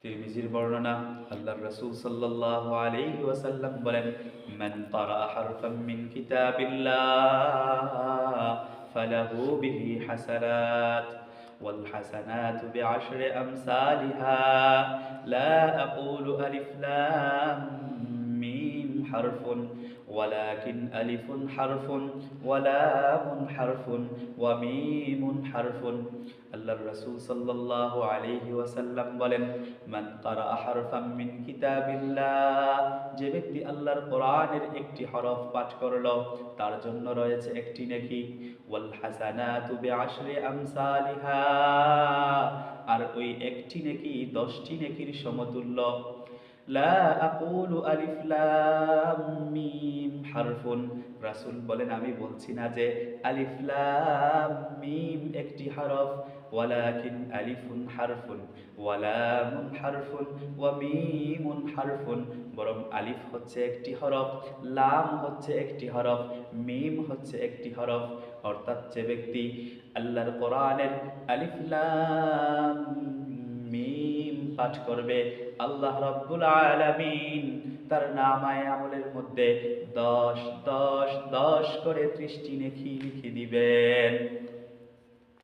তিরমিজির বর্ণনা, আল্লাহর রাসূল সাল্লাল্লাহু আলাইহি ওয়াসাল্লাম বলেন, মান ক্বারা হারফাম মিন কিতাবিল্লাহ ফালাহু বিহি হাসানাত ওয়াল হাসানাতু বিআশরি আমসালিহা লা আকুলু আলিফ লাম মিম হারফুন ওয়ালাকিন আলিফুন হারফুন ওয়া লামুন হারফুন ওয়া মিমুন হারফুন। আল্লাহর রাসূল সাল্লাল্লাহু আলাইহি ওয়াসাল্লাম বলেন, মান ক্বারা হারফাম মিন কিতাবিল্লাহ, যে ব্যক্তি আল্লাহর কোরআনের একটি হরফ পাঠ করলো তার জন্য রয়েছে একটি নেকি। ওয়াল হাসানাতু বিআশরি আমসালিহা, আর ওই একটি নেকি 10টি নেকির সমতুল্য। লা আকুলু আলিফ লাম মিম হারফুন, রাসূল বলেন আমি বলছি না যে আলিফ লাম মিম একটি হরফ, ওয়ালাকিন আলিফুন হারফুন ওয়া লামুন হারফুন ওয়া মিমুন হারফুন, বরং আলিফ হচ্ছে একটি হরফ, লাম হচ্ছে একটি হরফ, মিম হচ্ছে একটি হরফ। অর্থাৎ যে ব্যক্তি আল্লাহর কোরআনের আলিফ লাম মিম পাঠ করবে, আল্লাহ রাব্বুল আলামিন তার নামায়ে আমলের মধ্যে 10 10 10 করে 30টি নেকি লিখে দিবেন।